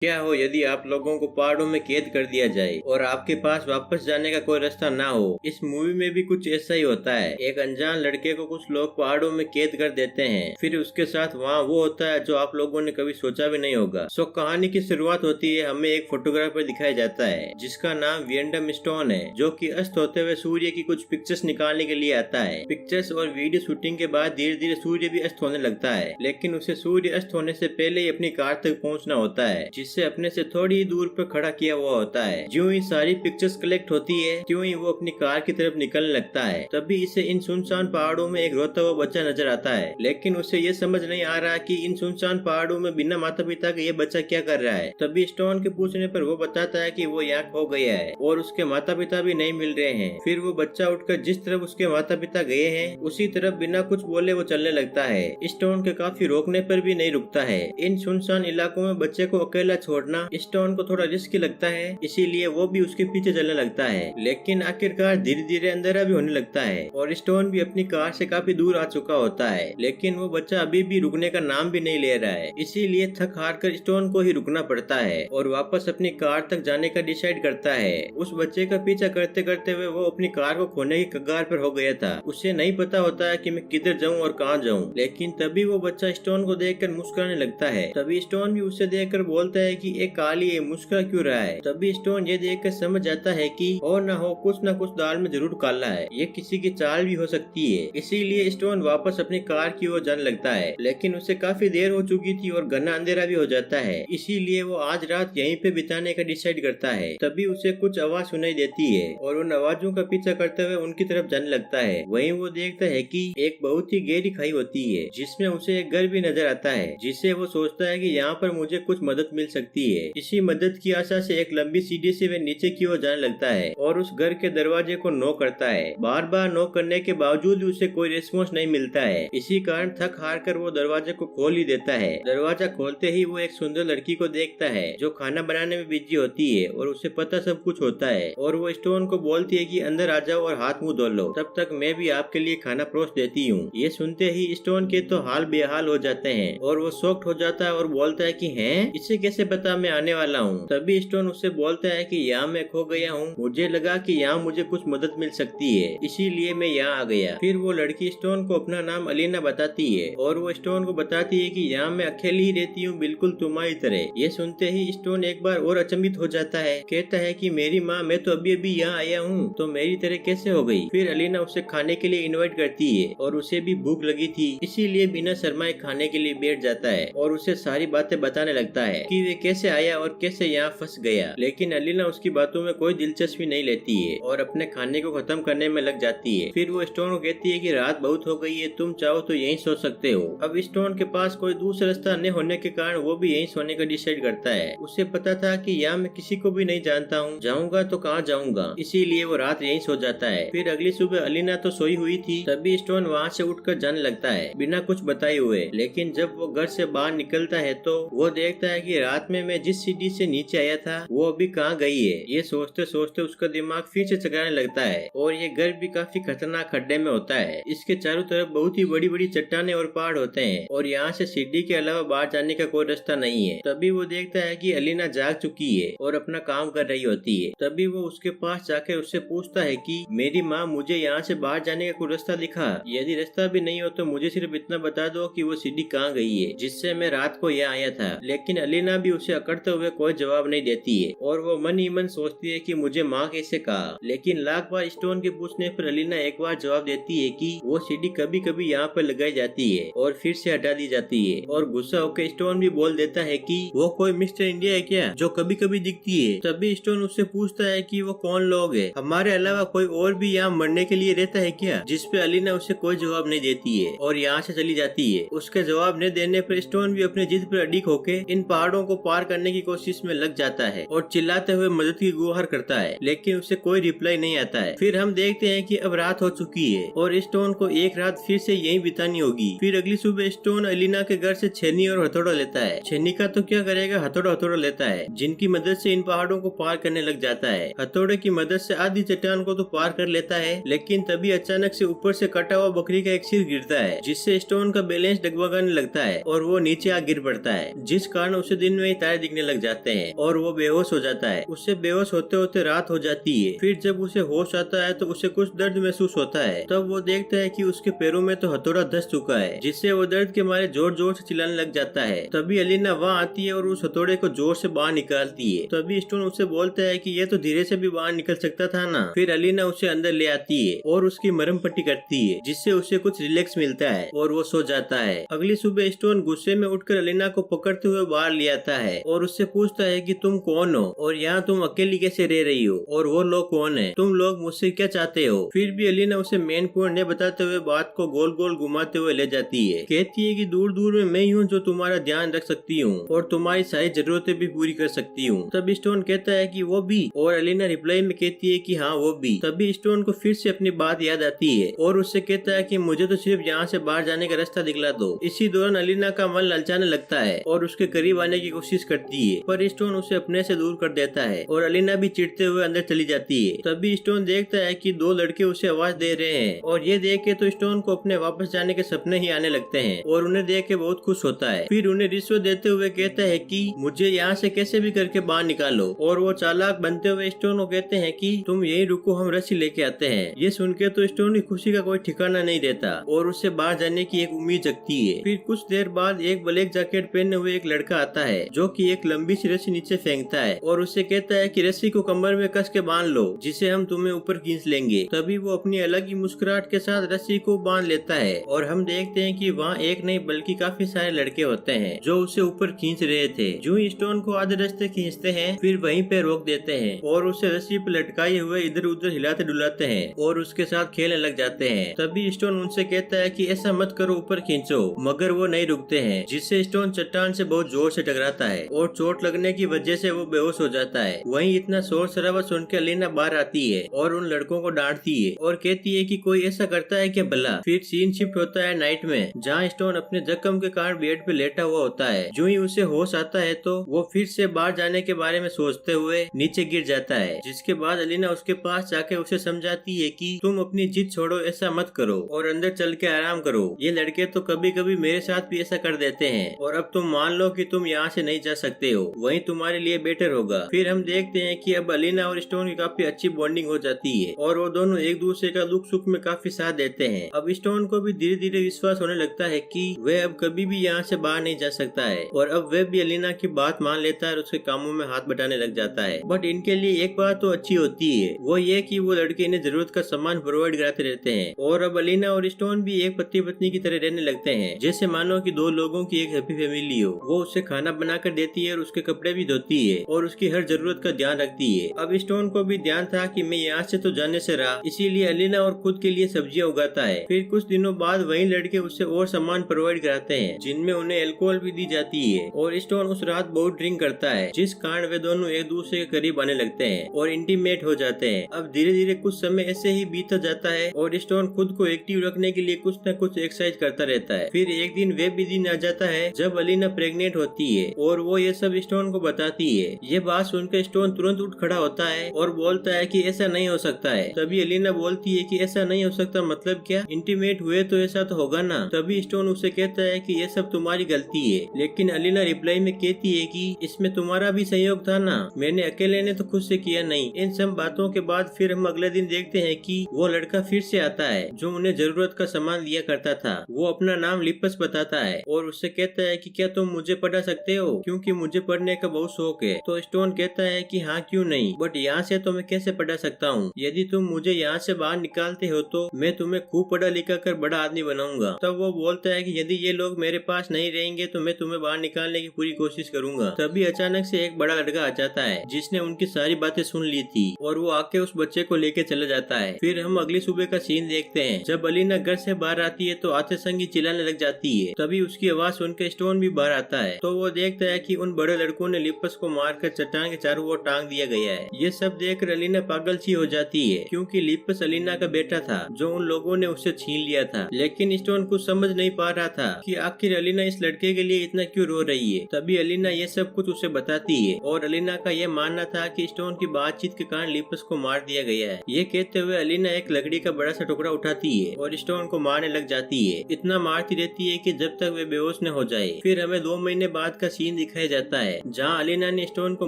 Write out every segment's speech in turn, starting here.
क्या हो यदि आप लोगों को पहाड़ों में कैद कर दिया जाए और आपके पास वापस जाने का कोई रास्ता ना हो। इस मूवी में भी कुछ ऐसा ही होता है। एक अनजान लड़के को कुछ लोग पहाड़ों में कैद कर देते हैं, फिर उसके साथ वहाँ वो होता है जो आप लोगों ने कभी सोचा भी नहीं होगा। सो कहानी की शुरुआत होती है, हमें एक फोटोग्राफर दिखाया जाता है जिसका नाम वियंडम स्टोन है, जो कि अस्त होते हुए सूर्य की कुछ पिक्चर्स निकालने के लिए आता है। पिक्चर्स और वीडियो शूटिंग के बाद धीरे धीरे सूर्य भी अस्त होने लगता है, लेकिन उसे सूर्य अस्त होने से पहले ही अपनी कार तक पहुँचना होता है, जिससे अपने से थोड़ी दूर पर खड़ा किया हुआ होता है। ज्यों ही सारी पिक्चर्स कलेक्ट होती है, त्यों ही वो अपनी कार की तरफ निकलने लगता है। तभी इसे इन सुनसान पहाड़ों में एक रोता हुआ बच्चा नजर आता है, लेकिन उसे ये समझ नहीं आ रहा कि इन सुनसान पहाड़ों में बिना माता पिता के ये बच्चा क्या कर रहा है। तभी स्टोन के पूछने पर वो बताता है कि वो यहाँ खो गया है और उसके माता पिता भी नहीं मिल रहे हैं। फिर वो बच्चा उठकर जिस तरफ उसके माता पिता गए हैं उसी तरफ बिना कुछ बोले वो चलने लगता है। स्टोन के काफी रोकने पर भी नहीं रुकता है। इन सुनसान इलाकों में बच्चे को अकेला छोड़ना स्टोन को थोड़ा रिस्की लगता है, इसीलिए वो भी उसके पीछे चलने लगता है। लेकिन आखिरकार धीरे धीरे अंधेरा भी होने लगता है और स्टोन भी अपनी कार से काफी दूर आ चुका होता है, लेकिन वो बच्चा अभी भी रुकने का नाम भी नहीं ले रहा है। इसीलिए थक हार कर स्टोन को ही रुकना पड़ता है और वापस अपनी कार तक जाने का डिसाइड करता है। उस बच्चे का पीछा करते करते हुए वो अपनी कार को खोने की कगार पर हो गया था। उसे नहीं पता होता है कि मैं किधर जाऊं और कहां जाऊं, लेकिन तभी वो बच्चा स्टोन को देखकर मुस्कुराने लगता है। तभी स्टोन भी उसे देखकर बोलता है कि एक काली है, मुस्कुरा क्यों रहा है। तभी स्टोन ये देखकर समझ जाता है कि और न हो कुछ न कुछ दाल में जरूर काला है, ये किसी की चाल भी हो सकती है। इसीलिए स्टोन वापस अपनी कार की ओर जाने लगता है, लेकिन उसे काफी देर हो चुकी थी और घना अंधेरा भी हो जाता है। इसीलिए वो आज रात यहीं पे बिताने का डिसाइड करता है। तभी उसे कुछ आवाज सुनाई देती है और उन आवाजों का पीछा करते हुए उनकी तरफ जाने लगता है। वहीं वो देखता है कि एक बहुत ही गहरी खाई होती है, जिसमें उसे एक घर भी नजर आता है, जिससे वो सोचता है कि यहाँ पर मुझे कुछ मदद मिल सकती है। इसी मदद की आशा से एक लंबी सीढ़ी से वह नीचे की ओर जाने लगता है और उस घर के दरवाजे को नॉक करता है। बार बार नॉक करने के बावजूद भी उसे कोई रिस्पॉन्स नहीं मिलता है। इसी कारण थक हार कर वो दरवाजे को खोल ही देता है। दरवाजा खोलते ही वो एक सुंदर लड़की को देखता है जो खाना बनाने में बिजी होती है और उसे पता सब कुछ होता है, और वो स्टोन को बोलती है कि अंदर आ जाओ और हाथ मुंह धो लो, तब तक मैं भी आपके लिए खाना परोस देती हूँ। ये सुनते ही स्टोन के तो हाल बेहाल हो जाते हैं और वो शॉक्ड हो जाता है और बोलता है कि हैं, इसे कैसे पता मैं आने वाला हूँ। तभी स्टोन उससे बोलता है कि यहाँ मैं खो गया हूँ, मुझे लगा कि यहाँ मुझे कुछ मदद मिल सकती है, इसीलिए मैं यहाँ आ गया। फिर वो लड़की स्टोन को अपना नाम अलीना बताती है और वो स्टोन को बताती है कि यहाँ मैं अकेली ही रहती हूँ, बिल्कुल तुम्हारी तरह। ये सुनते ही स्टोन एक बार और अचंभित हो जाता है, कहता है कि मेरी माँ, मैं तो अभी अभी यहाँ आया हूँ, तो मेरी तरह कैसे हो गई। फिर अलीना उसे खाने के लिए इन्वाइट करती है और उसे भी भूख लगी थी, इसीलिए बिना शर्माए खाने के लिए बैठ जाता है और उसे सारी बातें बताने लगता है कि वे कैसे आया और कैसे यहाँ फंस गया। लेकिन अलीना उसकी बातों में कोई दिलचस्पी नहीं लेती है और अपने खाने को खत्म करने में लग जाती है। फिर वो स्टोन को कहती है कि रात बहुत हो गई है, तुम चाहो तो यहीं सो सकते हो। अब स्टोन के पास कोई दूसरा रास्ता न होने के कारण वो भी यहीं सोने का डिसाइड करता है। उसे पता था कि यहाँ मैं किसी को भी नहीं जानता हूँ, जाऊंगा तो कहाँ जाऊंगा, इसीलिए वो रात यहीं सो जाता है। फिर अगली सुबह अलीना तो सोई हुई थी, तभी स्टोन वहाँ से उठकर जाने लगता है बिना कुछ बताए हुए। लेकिन जब वो घर से बाहर निकलता है तो वो देखता है कि रात में मैं जिस सीढ़ी से नीचे आया था वो अभी कहाँ गई है। ये सोचते सोचते उसका दिमाग फिर से चकराने लगता है और ये घर भी काफी खतरनाक खड्डे में होता है। इसके चारों तरफ बहुत ही बड़ी बड़ी चट्टानें और पहाड़ होते हैं और यहाँ से सीढ़ी के अलावा बाहर जाने का कोई रास्ता नहीं है। तभी वो देखता है कि अलीना जाग चुकी है और अपना काम कर रही होती है। तभी वो उसके पास जाकर उससे पूछता है कि मेरी माँ, मुझे यहाँ से बाहर जाने का कोई रास्ता दिखा, यदि रास्ता भी नहीं हो तो मुझे सिर्फ इतना बता दो कि वो सीढ़ी कहाँ गई है जिससे मैं रात को यहाँ आया था। लेकिन अलीना भी उसे अकड़ते हुए कोई जवाब नहीं देती है और वो मन ही मन सोचती है कि मुझे माँ कैसे कहा। लेकिन लाख बार स्टोन के पूछने पर अलीना एक बार जवाब देती है कि वो सीढ़ी कभी कभी यहाँ पर लगाई जाती है और फिर से हटा दी जाती है। और गुस्सा होकर स्टोन भी बोल देता है कि वो कोई मिस्टर इंडिया है क्या जो कभी कभी दिखती है। तभी स्टोन उससे पूछता है कि वो कौन लोग है, हमारे अलावा कोई और भी यहाँ मरने के लिए रहता है क्या, जिसपे अलीना उसे कोई जवाब नहीं देती है और यहाँ से चली जाती है। उसके जवाब न देने पर स्टोन भी अपनी जिद पर अडिग होकर इन पहाड़ों को पार करने की कोशिश में लग जाता है और चिल्लाते हुए मदद की गुहार करता है, लेकिन उसे कोई रिप्लाई नहीं आता है। फिर हम देखते हैं कि अब रात हो चुकी है और स्टोन को एक रात फिर से यहीं बितानी होगी। फिर अगली सुबह स्टोन अलीना के घर से छेनी और हथौड़ा लेता है। छेनी का तो क्या करेगा, हथौड़ा लेता है, जिनकी मदद से इन पहाड़ों को पार करने लग जाता है। हथौड़े की मदद से आधी चट्टान को तो पार कर लेता है, लेकिन तभी अचानक से ऊपर से कटा हुआ बकरी का एक सिर गिरता है, जिससे स्टोन का बैलेंस डगमगाने लगता है और वो नीचे आ गिर पड़ता है, जिस कारण उसे दिन में ही तारे दिखने लग जाते हैं और वो बेहोश हो जाता है। उससे बेहोश होते होते रात हो जाती है। फिर जब उसे होश आता है तो उसे कुछ दर्द महसूस होता है। तब वो देखता है कि उसके पैरों में तो हथौड़ा धस चुका है, जिससे वो दर्द के मारे जोर जोर से चिल्लाने लग जाता है। तभी अलीना वहाँ आती है और उस हथौड़े को जोर से बाहर निकालती है। तभी स्टोन उससे बोलता है कि ये तो धीरे से भी बाहर निकल सकता था ना। फिर अलीना उसे अंदर ले आती है और उसकी मरहम पट्टी करती है, जिससे उसे कुछ रिलैक्स मिलता है और वो सो जाता है। अगली सुबह स्टोन गुस्से में उठकर अलीना को पकड़ते हुए बाहर ले आता है और उससे पूछता है कि तुम कौन हो और यहाँ तुम अकेली कैसे रह रही हो और वो लोग कौन है, तुम लोग मुझसे क्या चाहते हो। फिर भी अलीना उसे मेन पॉइंट नहीं बताते हुए बात को गोल गोल घुमाते हुए ले जाती है। कहती है कि दूर दूर में मैं ही हूँ जो तुम्हारा ध्यान रख सकती हूँ और तुम्हारी सारी जरूरतें भी पूरी कर सकती हूँ। तब स्टोन कहता है कि वो भी, और अलीना रिप्लाई में कहती है कि हाँ वो भी। तभी स्टोन को फिर से अपनी बात याद आती है और उससे कहता है कि मुझे तो सिर्फ यहाँ से बाहर जाने का रास्ता दिखला दो। इसी दौरान अलीना का मन ललचाने लगता है और उसके करीब आने की कोशिश करती है, पर स्टोन उसे अपने से दूर कर देता है और अलीना भी चिढ़ते हुए अंदर चली जाती है। तभी स्टोन देखता है कि दो लड़के उसे आवाज दे रहे हैं और ये देख के तो स्टोन को अपने वापस जाने के सपने ही आने लगते हैं और उन्हें देख के बहुत खुश होता है। फिर उन्हें रिश्वत देते हुए कहता है कि मुझे यहाँ से कैसे भी करके बाहर निकालो, और वो चालाक बनते हुए स्टोन को कहते हैं कि तुम यही रुको, हम रस्सी लेके आते हैं। ये सुन के तो स्टोन की खुशी का कोई ठिकाना नहीं रहता और उससे बाहर जाने की एक उम्मीद जगती है। फिर कुछ देर बाद एक ब्लैक जैकेट पहने हुए एक लड़का आता है जो कि एक लंबी सी रस्सी नीचे फेंकता है और उससे कहता है कि रस्सी को कमर में कस के बांध लो, जिसे हम तुम्हें ऊपर खींच लेंगे। तभी वो अपनी अलग ही मुस्कुराहट के साथ रस्सी को बांध लेता है और हम देखते हैं कि वहाँ एक नहीं बल्कि काफी सारे लड़के होते हैं जो उसे ऊपर खींच रहे थे। जो स्टोन को आधे रास्ते खींचते हैं फिर वहीं पे रोक देते हैं और उसे रस्सी पर लटकाए हुए इधर उधर हिलाते डुलाते हैं और उसके साथ खेलने लग जाते हैं। तभी स्टोन उनसे कहता है कि ऐसा मत करो, ऊपर खींचो, मगर वो नहीं रुकते हैं, जिससे स्टोन चट्टान से बहुत जोर से टकराता है और चोट लगने की वजह से वो बेहोश हो जाता है। वहीं इतना शोर शराबा सुन के अलीना बाहर आती है और उन लड़कों को डांटती है और कहती है कि कोई ऐसा करता है क्या भला। फिर सीन शिफ्ट होता है नाइट में, जहाँ स्टोन अपने जख्म के कारण बेड पे लेटा हुआ होता है। जो ही उसे होश आता है तो वो फिर से बाहर जाने के बारे में सोचते हुए नीचे गिर जाता है, जिसके बाद अलीना उसके पास जाके उसे समझाती है कि तुम अपनी जिद छोड़ो, ऐसा मत करो और अंदर चल के आराम करो। ये लड़के तो कभी कभी मेरे साथ भी ऐसा कर देते हैं और अब तुम मान लो कि तुम यहाँ से नहीं जा सकते हो, वही तुम्हारे लिए बेटर होगा। फिर हम देखते हैं कि अब अलीना और स्टोन की काफी अच्छी बॉन्डिंग हो जाती है और वो दोनों एक दूसरे का दुख सुख में काफी साथ देते हैं। अब स्टोन को भी धीरे धीरे विश्वास होने लगता है कि वह अब कभी भी यहाँ से बाहर नहीं जा सकता है और अब वह भी अलीना की बात मान लेता है और उसके कामों में हाथ बटाने लग जाता है। बट इनके लिए एक बात तो अच्छी होती है, वो ये कि वो लड़के इन्हें जरूरत का सामान प्रोवाइड कराते रहते हैं और अब अलीना और स्टोन भी एक पति पत्नी की तरह रहने लगते हैं, जैसे मानो कि दो लोगों की एक हैप्पी फैमिली हो। वो उसे खाना बनाकर देती है और उसके कपड़े भी धोती है और उसकी हर जरूरत का ध्यान रखती है। अब स्टोन को भी ध्यान था कि मैं यहाँ से तो जाने से रहा, इसीलिए अलीना और खुद के लिए सब्जियां उगाता है। फिर कुछ दिनों बाद वही लड़के उसे और सामान प्रोवाइड कराते हैं, जिनमें उन्हें अल्कोहल भी दी जाती है और स्टोन उस रात बहुत ड्रिंक करता है, जिस कारण वे दोनों एक दूसरे के करीब आने लगते हैं और इंटीमेट हो जाते हैं। अब धीरे धीरे कुछ समय ऐसे ही बीतता जाता है और स्टोन खुद को एक्टिव रखने के लिए कुछ न कुछ एक्सरसाइज करता रहता है। फिर एक दिन वे भी दिन आ जाता है जब अलीना प्रेग्नेंट होती है और वो ये सब स्टोन को बताती है। ये बात सुनकर स्टोन तुरंत उठ खड़ा होता है और बोलता है कि ऐसा नहीं हो सकता है। तभी अलीना बोलती है कि ऐसा नहीं हो सकता मतलब क्या, इंटीमेट हुए तो ऐसा तो होगा ना। तभी स्टोन उसे कहता है कि ये सब तुम्हारी गलती है, लेकिन अलीना रिप्लाई में कहती है कि इसमें तुम्हारा भी सहयोग था ना, मैंने अकेले ने तो खुद से किया नहीं। इन सब बातों के बाद फिर हम अगले दिन देखते हैं कि वो लड़का फिर से आता है जो उन्हें जरूरत का सामान दिया करता था। वो अपना नाम लिपस बताता है और उससे कहता है कि क्या तुम मुझे पढ़ा सकते हो, क्योंकि मुझे पढ़ने का बहुत शौक है। तो स्टोन कहता है कि हाँ क्यों नहीं, बट यहाँ से तो मैं कैसे पढ़ा सकता हूँ, यदि तुम मुझे यहाँ से बाहर निकालते हो तो मैं तुम्हें खूब पढ़ा लिखा कर बड़ा आदमी बनाऊंगा। तब वो बोलता है कि यदि ये लोग मेरे पास नहीं रहेंगे तो मैं तुम्हें बाहर निकालने की पूरी कोशिश करूंगा। तभी अचानक से एक बड़ा लड़का आ जाता है जिसने उनकी सारी बातें सुन ली थी और वो आके उस बच्चे को लेके चला जाता है। फिर हम अगली सुबह का सीन देखते हैं जब अलीना घर से बाहर आती है तो आते संग ही चिल्लाने लग जाती है। तभी उसकी आवाज सुनकर स्टोन भी बाहर आता है तो वो देखता है कि उन बड़े लड़कों ने लिपस को मारकर चट्टान के चारों ओर टांग दिया गया है। ये सब देखकर अलीना पागल सी हो जाती है, क्योंकि लिपस अलीना का बेटा था जो उन लोगों ने उससे छीन लिया था। लेकिन स्टोन कुछ समझ नहीं पा रहा था कि आखिर अलीना इस लड़के के लिए इतना क्यों रो रही है। तभी अलीना ये सब कुछ उसे बताती है और अलीना का यह मानना था कि स्टोन की बातचीत के कारण लिपस को मार दिया गया है। ये कहते हुए अलीना एक लकड़ी का बड़ा सा टुकड़ा उठाती है और स्टोन को मारने लग जाती है। इतना मारती रहती है कि जब तक वे बेहोश न हो जाए। फिर हमें 2 महीने बाद का सीन दिखाया जाता है जहाँ अलीना ने स्टोन को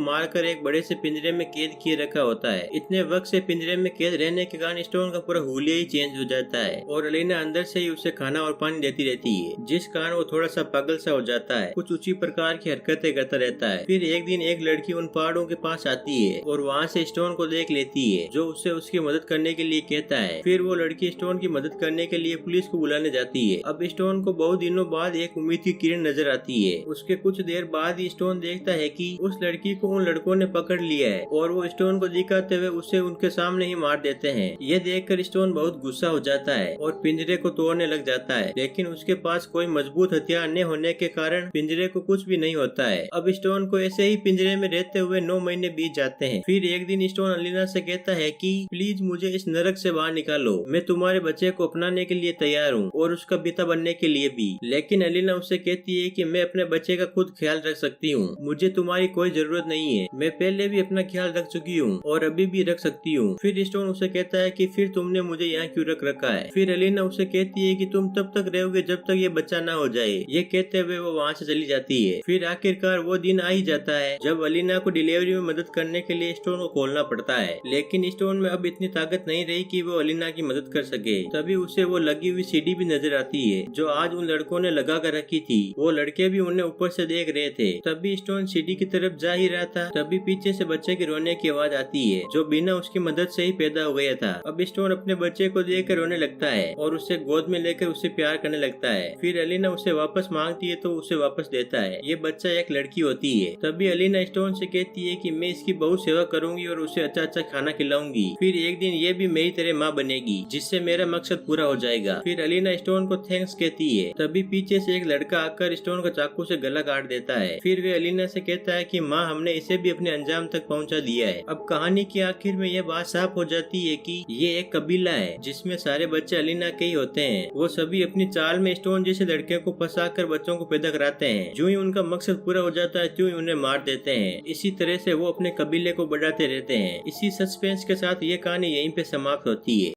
मारकर एक बड़े से पिंजरे में कैद किए रखा होता है। इतने वक्त से पिंजरे में कैद रहने के कारण स्टोन का पूरा हुलिया ही चेंज हो जाता है और अलीना अंदर से ही उसे खाना और पानी देती रहती है, जिस कारण वो थोड़ा सा पागल सा हो जाता है, कुछ उसी प्रकार की हरकतें करता रहता है। फिर एक दिन एक लड़की उन पहाड़ों के पास आती है और वहाँ से स्टोन को देख लेती है जो उससे उसकी मदद करने के लिए कहता है। फिर वो लड़की स्टोन की मदद करने के लिए पुलिस को बुलाने जाती है। अब स्टोन को बहुत दिनों बाद एक उम्मीद की किरण नजर आती है। उसके कुछ देर बाद ही स्टोन देखता है कि उस लड़की को उन लड़कों ने पकड़ लिया है और वो स्टोन को दिखाते हुए उसे उनके सामने ही मार देते हैं। ये देखकर स्टोन बहुत गुस्सा हो जाता है और पिंजरे को तोड़ने लग जाता है, लेकिन उसके पास कोई मजबूत हथियार न होने के कारण पिंजरे को कुछ भी नहीं होता है। अब स्टोन को ऐसे ही पिंजरे में रहते हुए 9 महीने बीत जाते हैं। फिर एक दिन स्टोन अलीना से कहता है कि प्लीज मुझे इस नरक से बाहर निकालो, मैं तुम्हारे बच्चे को अपनाने के लिए तैयार हूँ और उसका पिता बनने के लिए भी। लेकिन अलीना उससे कहती है कि मैं अपने बच्चे का खुद ख्याल रख सकती हूँ, मुझे तुम्हारी कोई जरूरत नहीं है, मैं पहले भी अपना ख्याल रख चुकी हूँ और अभी भी रख सकती हूँ। फिर स्टोन उसे कहता है कि फिर तुमने मुझे यहाँ क्यों रख रखा है। फिर अलीना उसे कहती है कि तुम तब तक रहोगे जब तक ये बच्चा ना हो जाए। ये कहते हुए वो वहाँ से चली जाती है। फिर आखिरकार वो दिन आ ही जाता है जब अलीना को डिलीवरी में मदद करने के लिए स्टोन को खोलना पड़ता है, लेकिन स्टोन में अब इतनी ताकत नहीं रही कि वो अलीना की मदद कर सके। तभी उसे वो लगी हुई सीढ़ी भी नजर आती है जो आज उन लड़कों ने लगा कर रखी थी। वो लड़के भी उन्हें ऊपर से देख रहे थे। तभी स्टोन सीढ़ी की तरफ जा ही रहा था, तभी पीछे से बच्चे के रोने की आवाज आती है जो बिना उसकी मदद से ही पैदा हो गया था। अब स्टोन अपने बच्चे को देखकर रोने लगता है और उसे गोद में लेकर उसे प्यार करने लगता है। फिर अलीना उसे वापस मांगती है तो उसे वापस देता है। ये बच्चा एक लड़की होती है। तभी अलीना स्टोन से कहती है कि मैं इसकी बहुत सेवा करूंगी और उसे अच्छा अच्छा खाना खिलाऊंगी। फिर एक दिन ये भी मेरी तरह माँ बनेगी जिससे मेरा मकसद पूरा हो जाएगा। फिर अलीना स्टोन को थैंक्स कहती है। तभी पीछे से एक लड़का आकर स्टोन को चाकू से गला काट देता है। फिर वे अलीना से कहता है कि माँ हमने इसे भी अपने अंजाम तक पहुँचा दिया है। अब कहानी के आखिर में यह बात साफ हो जाती है कि ये एक कबीला है जिसमें सारे बच्चे अलीना के ही होते हैं। वो सभी अपनी चाल में स्टोन जैसे लड़के को फंसाकर बच्चों को पैदा कराते हैं। जो ही उनका मकसद पूरा हो जाता है त्यों ही उन्हें मार देते हैं। इसी तरह से वो अपने कबीले को बढ़ाते रहते हैं। इसी सस्पेंस के साथ ये कहानी यहीं पे समाप्त होती है।